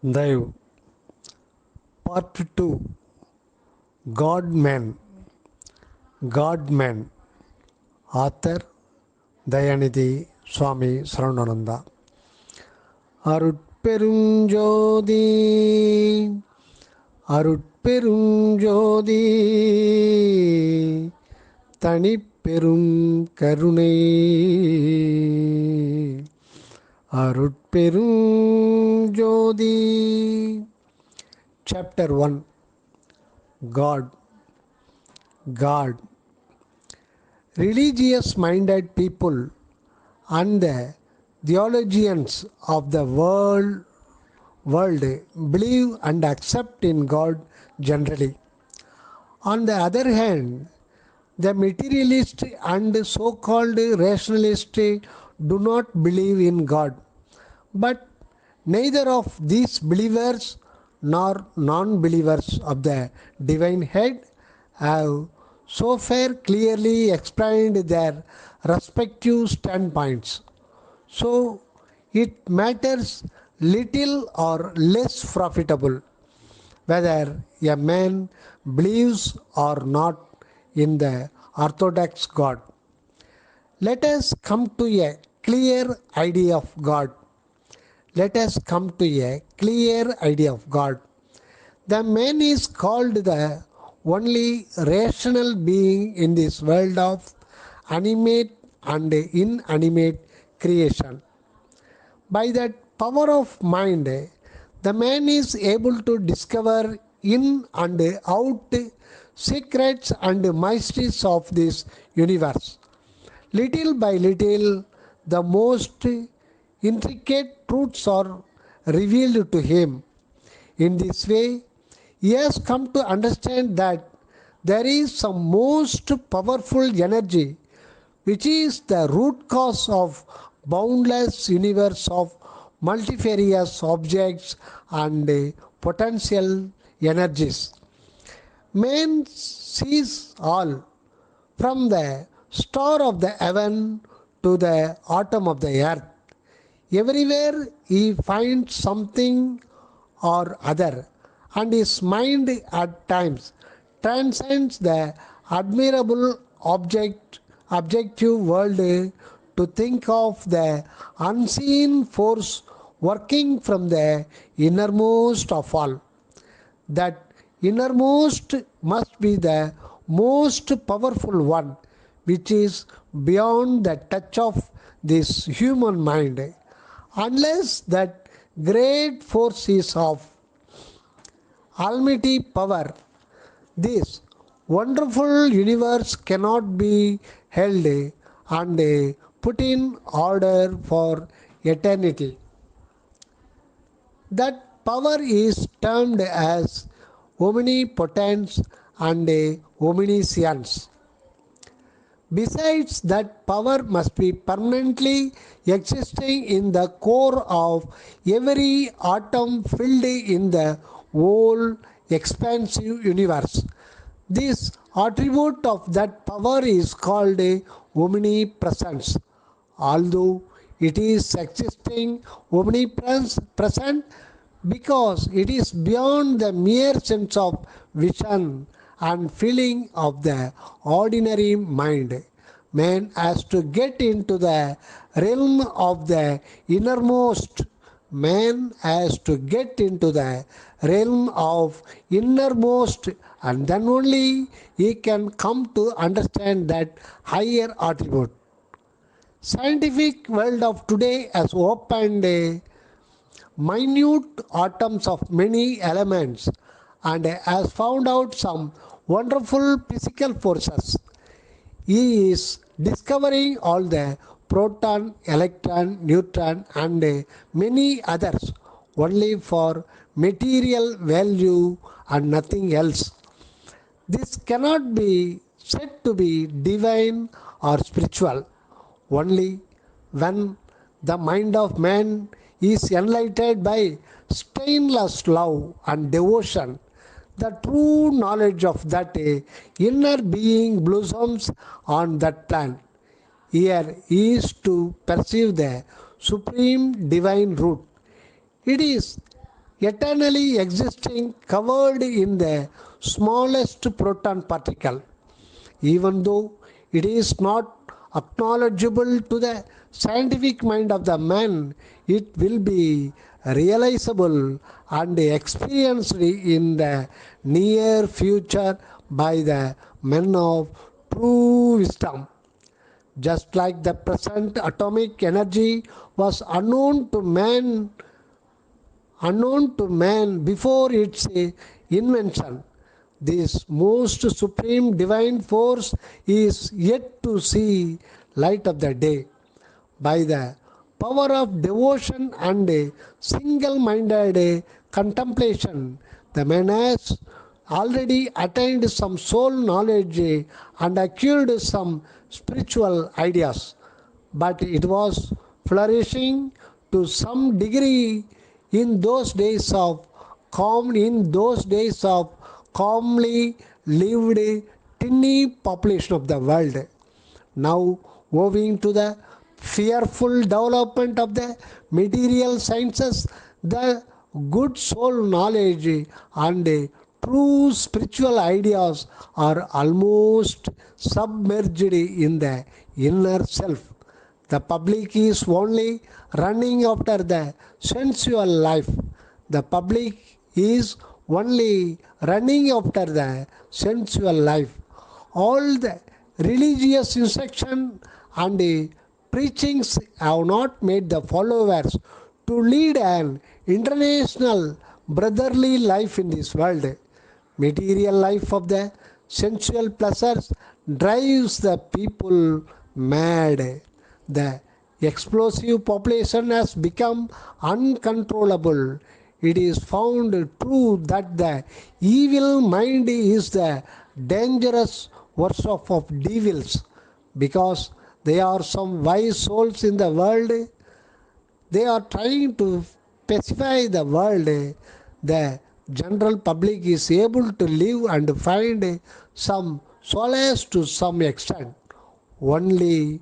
Dive Part 2 God-Man God-Man Author Dayanidhi சுவாமி சரவணானந்தா. அருட்பெருஞ்சோதி அருட்பெருஞ்சோதி தனிப்பெரும் கருணை அருட்பெருஞ்சோதி. Chapter 1 God. Religious minded people and the theologians of the world believe and accept in God generally. On the other hand, the materialist and so-called rationalist do not believe in God. But neither of these believers nor non-believers of the divine head have so far clearly explained their respective standpoints. So it matters little or less profitable whether a man believes or not in the orthodox God. Let us come to a clear idea of God. The man is called the only rational being in this world of animate and inanimate creation. By that power of mind, the man is able to discover in and out secrets and mysteries of this universe. Little by little, the most intricate truths are revealed to him. In this way, he has come to understand that there is some most powerful energy which is the root cause of boundless universe of multifarious objects and potential energies. Man sees all, from the star of the heaven to the atom of the earth. Everywhere he finds something or other, and his mind at times transcends the admirable objective world to think of the unseen force working from the innermost of all. That innermost must be the most powerful one, which is beyond the touch of this human mind. Unless that great force is of almighty power, this wonderful universe cannot be held and put in order for eternity. That power is termed as omnipotence and omniscience. Besides, that power must be permanently existing in the core of every atom filled in the whole expansive universe. This attribute of that power is called omnipresence. Although it is existing omnipresent because it is beyond the mere sense of vision and feeling of the ordinary mind, man has to get into the realm of the innermost. Man has to get into the realm of innermost, and then only he can come to understand that higher attribute. Scientific world of today has opened minute atoms of many elements and has found out some wonderful physical forces. He is discovering all the proton, electron, neutron and many others only for material value and nothing else. This cannot be said to be divine or spiritual. Only when the mind of man is enlightened by stainless love and devotion, the true knowledge of that inner being blossoms on that plan. Here is to perceive the supreme divine root. It is eternally existing, covered in the smallest proton particle. Even though it is not acknowledgeable to the scientific mind of the man, it will be realizable and experienced in the near future by the men of true wisdom. Just like the present atomic energy was unknown to man before its invention, this most supreme divine force is yet to see light of the day. By the power of devotion and single-minded contemplation, the man has already attained some soul knowledge and acquired some spiritual ideas. But it was flourishing to some degree in those days of calmly lived tiny population of the world. Now, owing to the fearful development of the material sciences, the good soul knowledge and true spiritual ideas are almost submerged in the inner self. The public is only running after the sensual life. The public is only running after the sensual life. All the religious instruction and preachings have not made the followers to lead an international brotherly life in this world. Material life of the sensual pleasures drives the people mad. The explosive population has become uncontrollable. It is found true that the evil mind is the dangerous workshop of devils, because there are some wise souls in the world. They are trying to pacify the world. The general public is able to live and find some solace to some extent. Only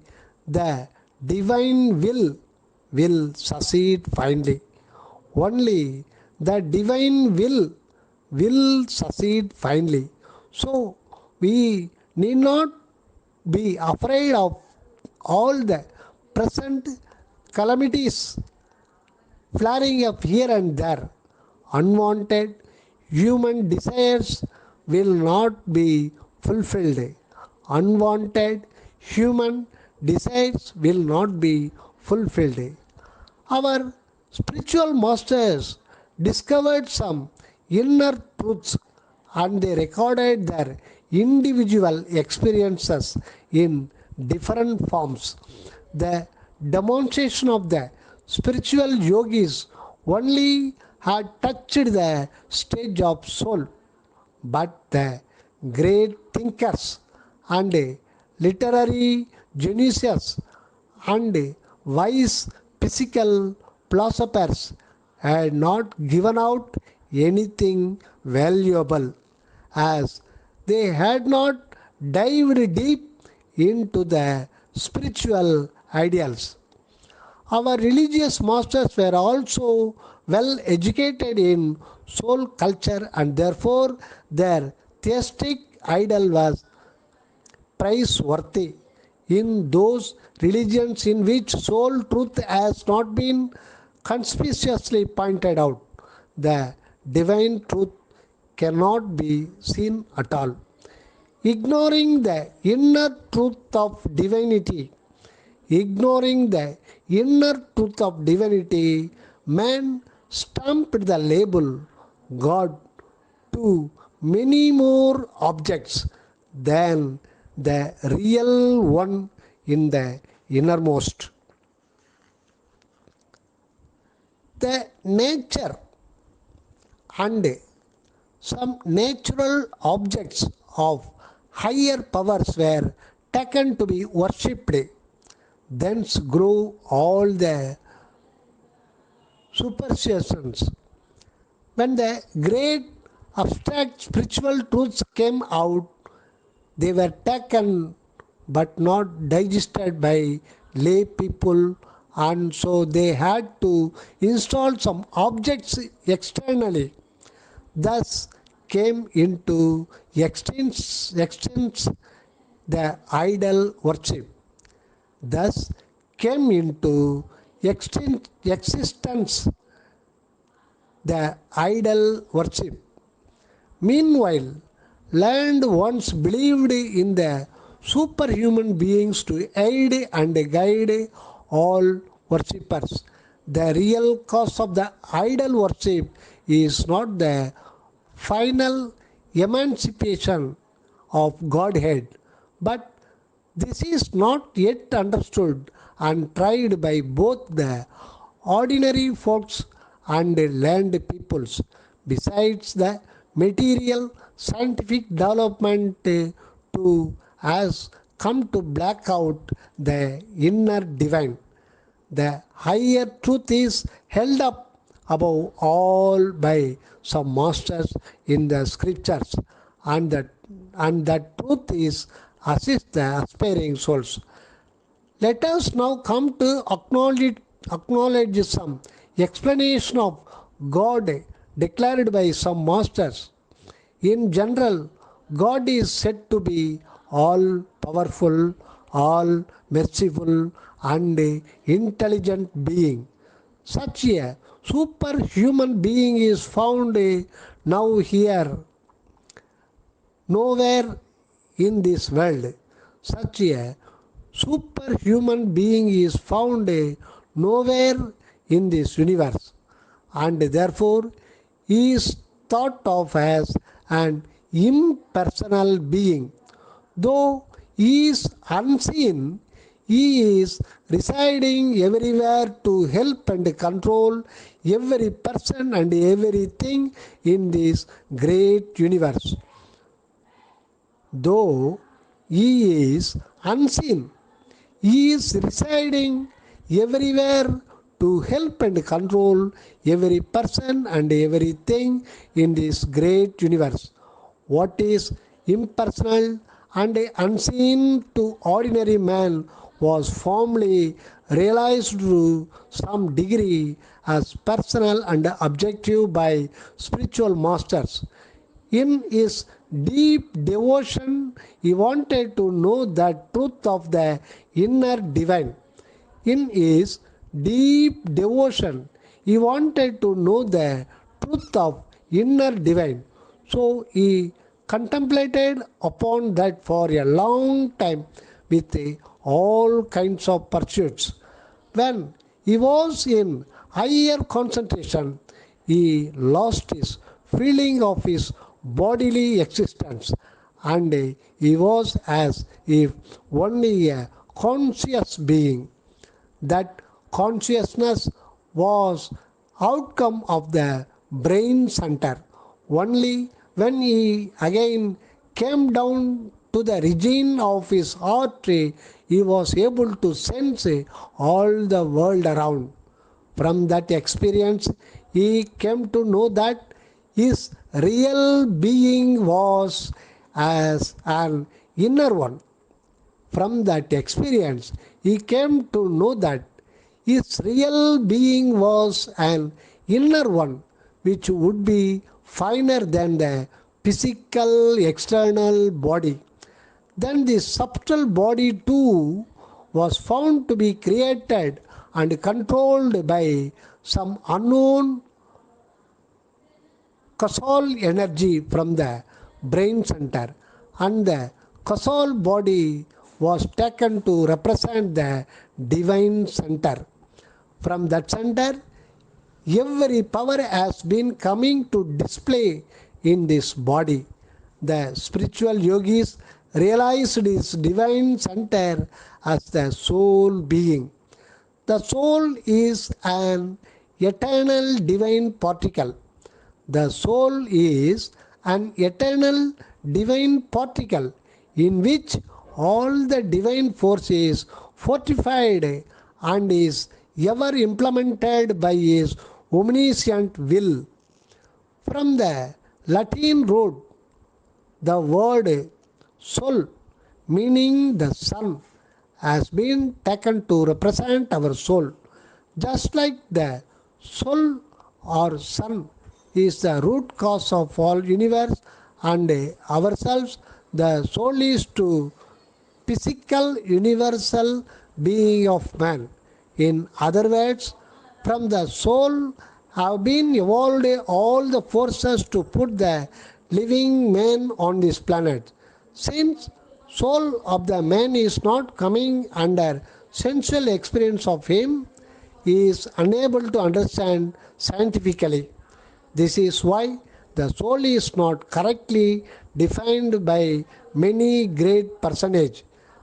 the divine will succeed finally. Only the divine will succeed finally. So we need not be afraid of all the present calamities flaring up here and there. Unwanted human desires will not be fulfilled. Unwanted human desires will not be fulfilled. Our spiritual masters discovered some inner truths and they recorded their individual experiences in different forms. The demonstration of the spiritual yogis only had touched the stage of soul, but the great thinkers and literary geniuses and wise physical philosophers had not given out anything valuable, as they had not dived deep into the spiritual ideals. Our religious masters were also well educated in soul culture, and therefore their theistic idol was praiseworthy. In those religions in which soul truth has not been conspicuously pointed out, the divine truth cannot be seen at all. Ignoring the inner truth of divinity, ignoring the inner truth of divinity, man stamped the label God to many more objects than the real one in the innermost. The nature and some natural objects of higher powers were taken to be worshipped. Thence grew all the superstitions. When the great abstract spiritual truths came out, they were taken but not digested by lay people and so they had to install some objects externally. Thus came into existence the idol worship. Thus came into existence the idol worship. Meanwhile, land once believed in the superhuman beings to aid and guide all worshippers. The real cause of the idol worship is not the final emancipation of Godhead, but this is not yet understood and tried by both the ordinary folks and land peoples. Besides, the material scientific development too has come to black out the inner divine. The higher truth is held up above all by some masters in the scriptures, and that truth is assist the aspiring souls. Let us now come to acknowledge some explanation of God declared by some masters. In general, God is said to be all powerful, all merciful, and intelligent being. Such a superhuman being is found now here, nowhere in this world. Such a superhuman being is found nowhere in this universe, and therefore he is thought of as an impersonal being. Though he is unseen, he is residing everywhere to help and control every person and everything in this great universe. Though he is unseen, he is residing everywhere to help and control every person and everything in this great universe. What is impersonal and unseen to ordinary man was formerly realized to some degree as personal and objective by spiritual masters. In his deep devotion, he wanted to know the truth of the inner divine. In his deep devotion, he wanted to know the truth of inner divine. So he contemplated upon that for a long time with all kinds of pursuits. When he was in higher concentration, he lost his feeling of his bodily existence, and he was as if only a conscious being. That consciousness was outcome of the brain center. Only when he again came down to the region of his heart, he was able to sense all the world around. From that experience, he came to know that his real being was as an inner one. From that experience, he came to know that his real being was an inner one, which would be finer than the physical external body. Then the subtle body too was found to be created and controlled by some unknown causal energy from the brain center, and the causal body was taken to represent the divine center. From that center, every power has been coming to display in this body. The spiritual yogis realized this divine center as the soul being. The soul is an eternal divine particle. The soul is an eternal divine particle in which all the divine force is fortified and is ever implemented by his omniscient will. From the Latin root, the word soul, meaning the sun, has been taken to represent our soul. Just like the soul or sun is the root cause of all universe and ourselves, the soul is to physical universal being of man. In other words, from the soul have been evolved all the forces to put the living man on this planet. Since soul of the man is not coming under sensual experience of him, he is unable to understand scientifically. This is why the soul is not correctly defined by many great personages.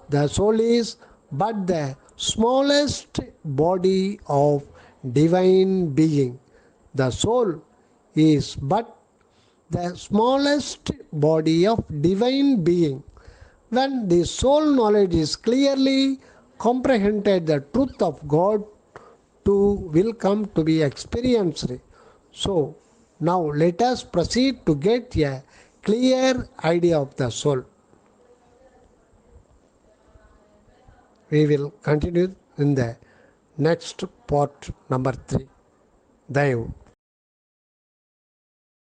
The soul is but the smallest body of divine being. The soul is but the smallest body of divine being. When the soul knowledge is clearly comprehended, the truth of God too will come to be experienced. So, now let us proceed to get a clear idea of the soul. We will continue in the next part number 3. Dayu.